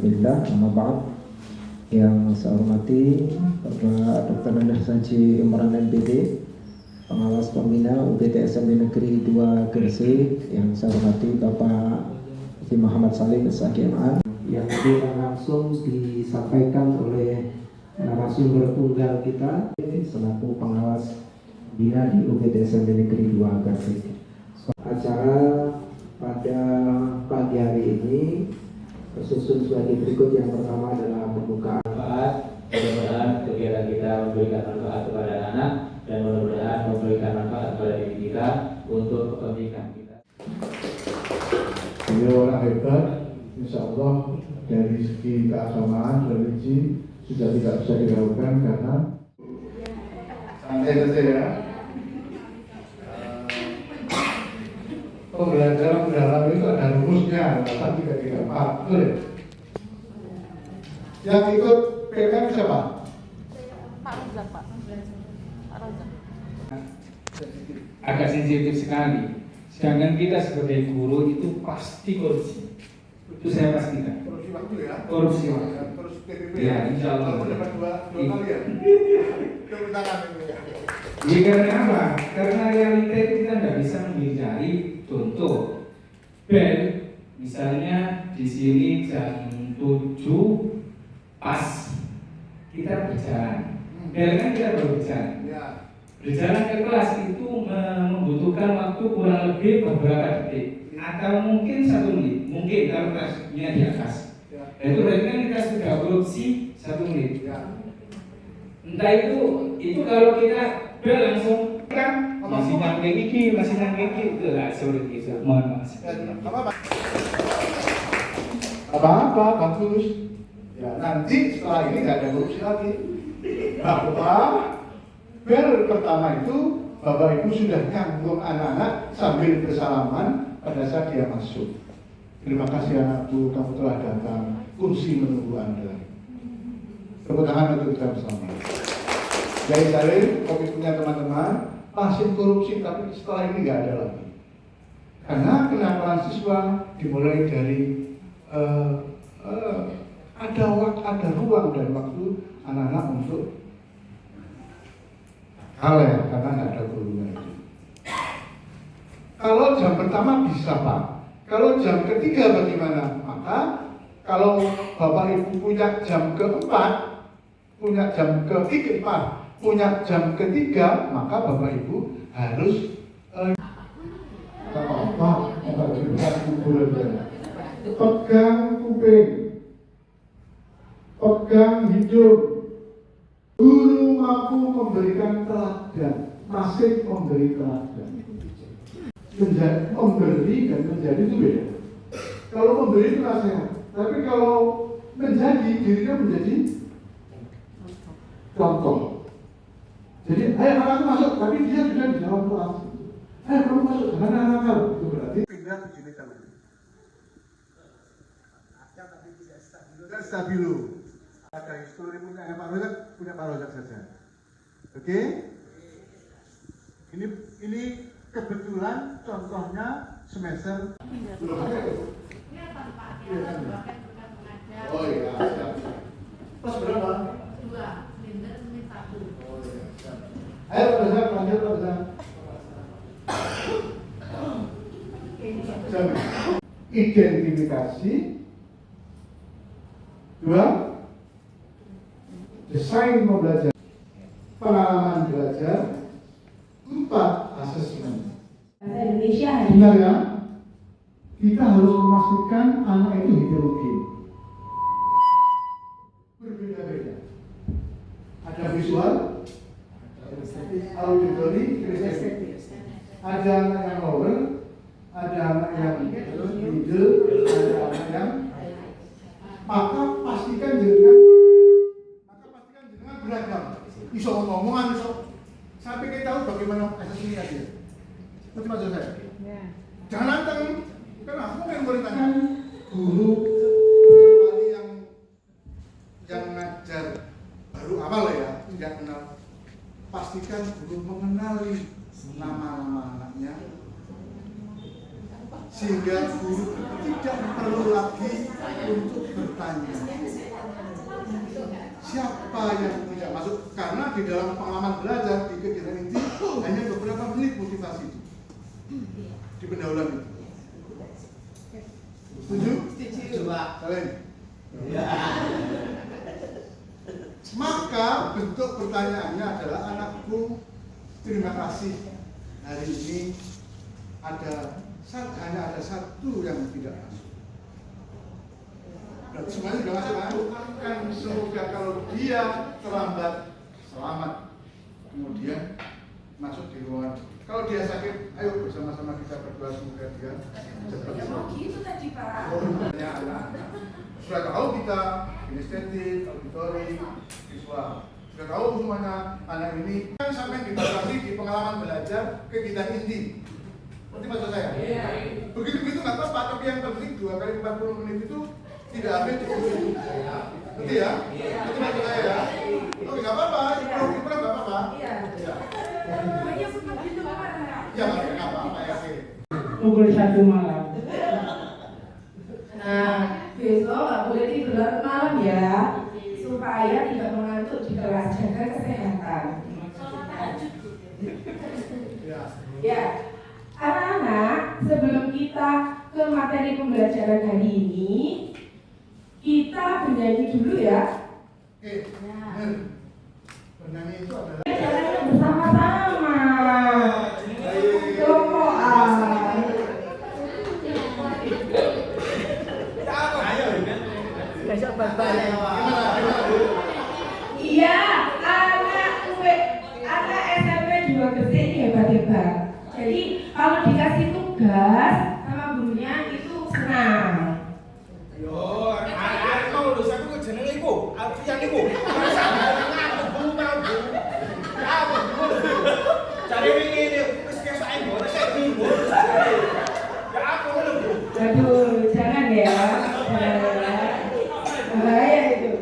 Billah, amma ba'd. Yang saya hormati Bapak Dr. Nendah Saji Imran MPD, Pengawas Pembina UPT SMP Negeri 2 Gresik. Yang saya hormati Bapak Haji Muhammad Salim SAGMA, yang akan langsung disampaikan oleh narasumber tunggal kita selaku pengawas bina di UPT SMP Negeri 2 Gresik. Acara pada pagi hari ini tersusun sebagai berikut. Yang pertama adalah pembukaan. Mudah-mudahan kegiatan kita memberikan manfaat kepada anak dan mudah-mudahan memberikan manfaat kepada diri kita untuk kepentingan kita. Beliau orang hebat, insya Allah dari segi keagamaan, religi sudah tidak bisa diragukan karena santai saja ya. Pembelajaran mendalam itu ada rumusnya, alasan 334, betul ya? Yang ikut PKM siapa? Pak Rozak, Pak. Pak Rozak. Agak sensitif sekali. Sedangkan kita sebagai guru itu pasti korupsi. Itu saya pastikan. Korupsi waktu ya? Korupsi waktu. Terus PPP Ya, insya Allah. Kamu dapat dua kali ya? Tepuk tangan ini ya. Jadi karena apa? Karena realita itu kita nggak bisa menghindari. Contoh, bel misalnya di sini jam 7 pas kita berjalan. Bel kan kita baru berjalan. Ya. Berjalan ke kelas itu membutuhkan waktu kurang lebih beberapa detik atau mungkin 1 menit. Mungkin kalau kelasnya di atas. Ya. Itu berarti kan kita sudah korupsi 1 menit. Ya. Entah itu kalau kita bel langsung kan masih nyampe gigi itu lah sulit gitu. Mohon maaf. Apa-apa, bagus. Ya, nanti setelah ini nggak ada korupsi lagi. Bahwa bel pertama itu Bapak Ibu sudah nyambung anak-anak sambil bersalaman pada saat dia masuk. Terima kasih anakku, kamu telah datang. Kursi menunggu Anda. Tepuk tangan untuk kita bersama. Jadi Salim, komitmennya teman-teman, masih korupsi tapi setelah ini nggak ada lagi. Karena kenakalan siswa dimulai dari ada ruang dan waktu anak-anak untuk hal ya, karena nggak ada gurunya itu. Kalau jam pertama bisa Pak. Kalau jam ketiga bagaimana? Maka kalau Bapak Ibu punya jam keempat, punya jam ketiga, punya jam ketiga, maka Bapak Ibu harus pegang kuping, pegang hidung. Guru mampu memberikan teladan, masih memberi teladan. Memberi dan menjadi itu beda. Kalau memberi itu nasihat, tapi kalau menjadi, dirinya menjadi contoh. Jadi, ayo anakku masuk, tapi dia sudah di dalam kelas. Ayo kamu masuk, jangan anak-anak. Itu berarti pindah ke sini kan. Tidak stabilo. Ada histori punya Pak Rozak, punya Pak Rozak saja. Oke? Ini kebetulan contohnya semester. Belum ada itu. Oh iya, siap. Pas berapa? 2, Linder ini 1. Oh iya, siap. Ayo Pak Rozak, lanjut Pak Rozak. Identifikasi. 2, desain pembelajaran, pengalaman belajar. 4, asesmen. Indonesia Benar ya? Kita harus memastikan anak itu heterogen, berbeda-beda. Ada visual, auditory, ada anak yang lower, ada anak yang middle, ada anak yang. Maka pastikan jenengan beragam. Iso ngomongan, iso. Sampai kita tahu bagaimana asesmennya dia. Ngerti maksud saya? Ya. Jangan nantang, karena aku yang bertanya guru kecuali yang ngajar baru awal ya, tidak kenal. Pastikan guru mengenali nama-nama anaknya, sehingga guru tidak perlu lagi untuk bertanya siapa yang tidak masuk, karena di dalam pengalaman belajar di kegiatan inti hanya beberapa menit motivasi itu di pendahuluan itu. Setuju? Setuju, Pak. Kalian? Maka bentuk pertanyaannya adalah, anakku, terima kasih hari ini hanya ada satu yang tidak masuk. Berarti semuanya sudah masuk kan? Semoga kalau dia terlambat, selamat. Kemudian masuk di ruangan. Kalau dia sakit, ayo bersama-sama kita berdoa semoga dia cepat sembuh. Gitu tadi, Pak. Ya, anak-anak. Sudah tahu kita kinestetik, auditori, visual. Sudah tahu semuanya anak ini kan sampai dibatasi di pengalaman belajar kegiatan inti. Seperti maksud saya. Begitu-begitu nggak apa-apa, tapi yang penting 2 kali 40 menit itu tidak habis cukup. Ngerti ya? Itu maksud saya ya. Oke, nggak apa-apa, hiburan nggak apa-apa. Iya. Banyak sempat gitu, Pak. Ya, nggak apa-apa ya sih. Pukul 1 malam. Nah, besok nggak boleh tidur malam ya, supaya tidak mengantuk di kelas, jaga kesehatan. Ya, anak-anak, sebelum kita ke materi pembelajaran hari ini, kita bernyanyi dulu ya. Oke, benar. Bernyanyi itu adalah Jalan bersama-sama. Kelompokan. Besok balik. Iya, anak SMP 2 Gresik ini hebat-hebat. Jadi kalau dikasih tugas sama gurunya itu senang. Yo, arek mau lho aku kok jenenge iku, Alfian iku. Masa aku belum tahu. Apa cari wingi ini wis kesuk ae ngene sik bingung. Ya aku lho. Aduh, jangan ya. Bahaya itu.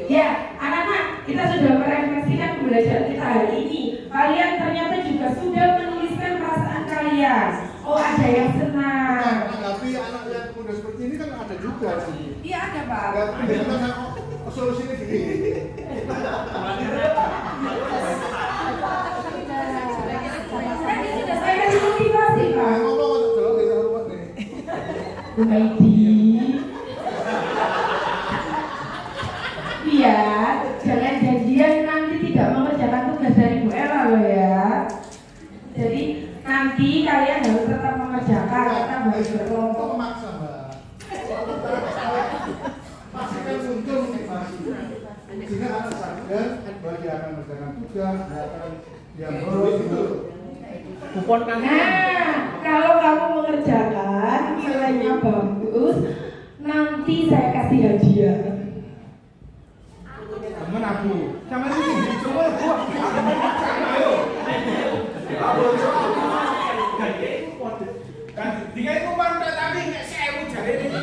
Ya, anak-anak, kita sudah merefleksikan pembelajaran kita hari ini. Kalian ternyata juga sudah menuliskan perasaan kalian. Oh, ada yang senang. menanggapi anak yang muda seperti ini kan ada juga sih. Iya, ada, Pak. Solusinya gini. Tadi sudah saya kasih motivasi, Pak. Ngomong dulu dari rumah nih. Bu Maidi. Iya, jangan janjian nanti tidak mengerjakan tugas dari Bu Ella loh ya. Jadi nanti kalian harus tetap mengerjakan, tetap harus berkelompok. Memaksa, Mbak. Pastikan muncul motivasi. Sehingga anak sadar bahwa dia akan mengerjakan tugas, dia akan yang boros itu. Kupon kan. Nah, kalau kamu mengerjakan nilainya bagus, nanti saya kasih hadiah. Temen aku. Sama ini coba buat. Ayo. Kan dikai kupon tapi nek 1000 jarene.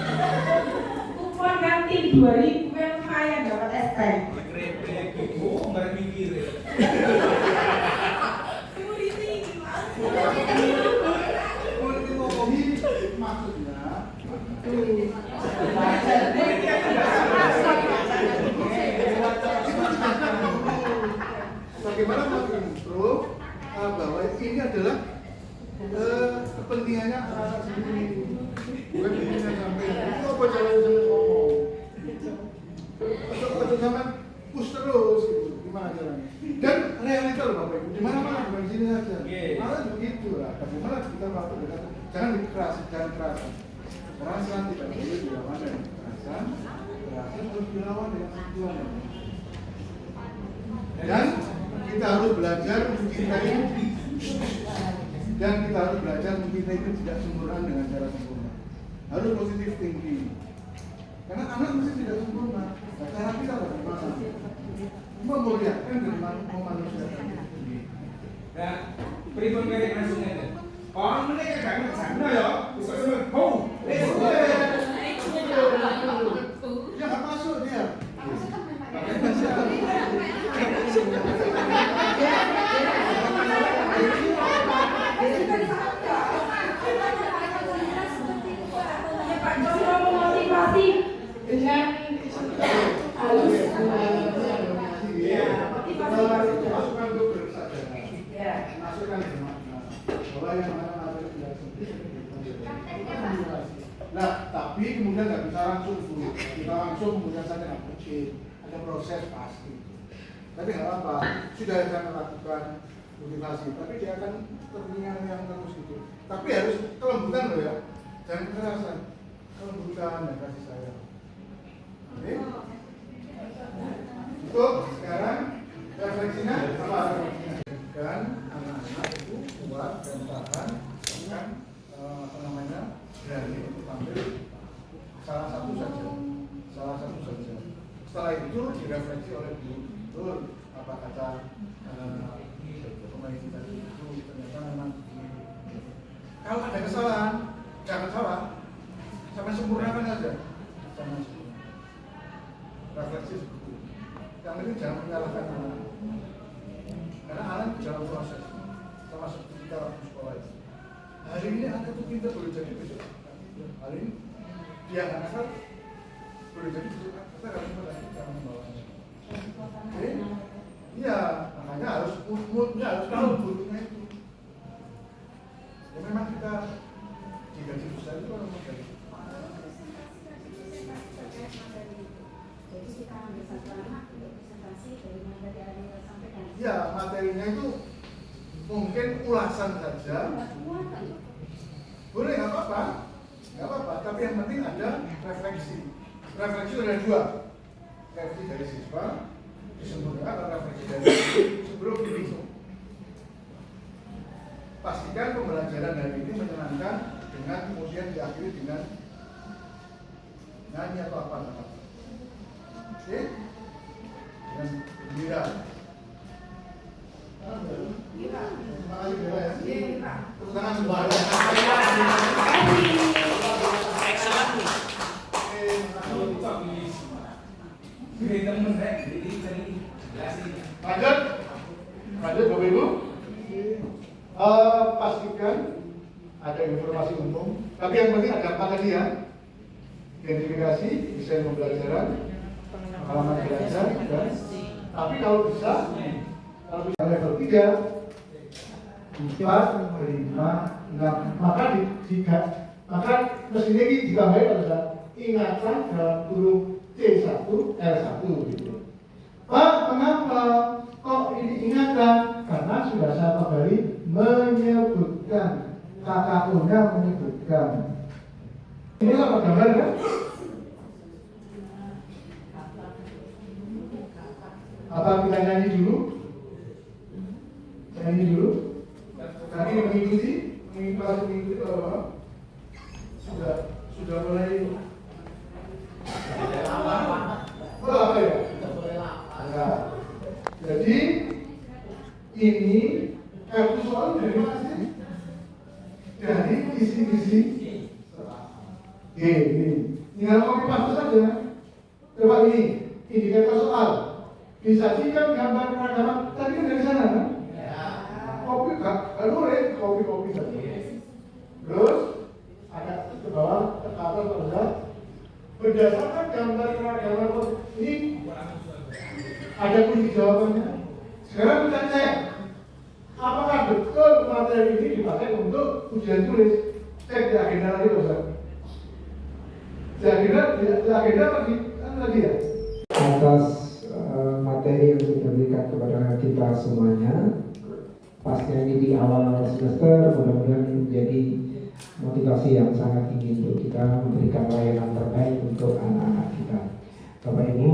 Kupon kantin 2000 yang lumayan dapat es teh. Krepek iku bareng mikir. Ini maksudnya bagaimana mengimprove bahwa ini adalah kepentingannya anak sendiri, bukan kepentingan sampai itu apa jalan ngomong untuk zaman push terus gitu. Gimana caranya? Dan realita loh Bapak Ibu, di mana-mana bukan di sini saja. Malah begitu lah. Bagaimana kita melakukan pendekatan? Jangan dikerasin, jangan kerasan. Kerasan tidak boleh dilawan dengan kekerasan. Kekerasan harus dilawan dengan sentuhan. Dan kita harus belajar mencintai, dan kita harus belajar mencintai itu tidak sempurna dengan cara sempurna. Harus positif thinking. Karena anak mesti tidak sempurna. Nah, cara kita bagaimana? Memuliakan dan memanusiakan. Nah, pripun kene asline. Kon meneh gak ngerjano ya. Wis sampe ho. Ya nggak masuk dia. dengan halus motivasi masukan untuk berkesadaran. ya. Masukan bahwa yang mana tidak sendiri. Nah, tapi kemudian nggak bisa langsung dulu. Kita langsung kemudian saja nggak mungkin. Ada proses pasti. Tapi nggak apa, sudah akan melakukan motivasi. Tapi dia akan terlingan yang terus gitu. Tapi harus kelembutan loh ya, jangan kekerasan. Kelembutan dan kasih sayang. Oke? Untuk sekarang refleksinya apa refleksinya? Dan anak-anak itu kuat dan tahan akan berani untuk ambil salah satu saja. Setelah itu direfleksi oleh guru, betul apa kata pemain kita itu ternyata memang kalau ada kesalahan jangan salah, sampai sempurnakan aja, sampai sempurna. Refleksi seperti itu. Yang penting jangan menyalahkan anak, karena anak dalam proses, sama seperti kita waktu sekolah itu. Hari ini anak itu pintar boleh jadi besok. Hari ini dia nggak nakal boleh jadi besok. Kita harus membawanya. Oke? Iya, makanya harus moodnya harus tahu butuhnya itu. Ya memang kita digaji besar itu orang muda. Jadi kita ambil satu anak untuk presentasi dari materi yang kita sampaikan. Ya, materinya itu mungkin ulasan saja. Boleh, nggak apa-apa. Tapi yang penting ada refleksi. Refleksi ada dua. Refleksi dari siswa, disempurnakan atau refleksi dari sebelum dihitung. Pastikan pembelajaran hari ini menyenangkan dengan kemudian diakhiri dengan nyanyi atau apa. Oke? Dengan gembira. Terima kasih Bella ya. Tepuk tangan semuanya. Lanjut Bapak Ibu. Pastikan ada informasi umum. Tapi yang penting ada apa tadi ya? Identifikasi, desain pembelajaran, pengalaman belajar, dan tapi kalau bisa level 3, 4, 5, 6, maka mestinya ini ditambahin pada ingatan dalam huruf C1, L1 gitu. Pak, kenapa kok ini ingatan? Karena sudah saya kembali menyebutkan, KKU-nya menyebutkan. Ini apa gambar kan? Apa kita nyanyi dulu? Nyanyi dulu. Nanti mengikuti kalau sudah mulai. Apa ya? Nah, jadi ini soal dari mana sih? Dari kisi-kisi. Ini tinggal copy paste saja. Coba ini indikator soal. Disajikan gambar peragaman tadi kan dari sana kan? Kopi nggak boleh kopi saja. Terus ada ke bawah ke atas pada berdasarkan gambar peragaman ini ada kunci jawabannya. Sekarang kita cek apakah betul materi ini dipakai untuk ujian tulis. Cek di agenda lagi Ustaz. Di agenda lagi ya. Atas materi yang sudah diberikan kepada kita semuanya, pastinya ini di awal semester, mudah-mudahan menjadi motivasi yang sangat tinggi untuk kita memberikan layanan terbaik untuk anak-anak kita. Bapak Ibu,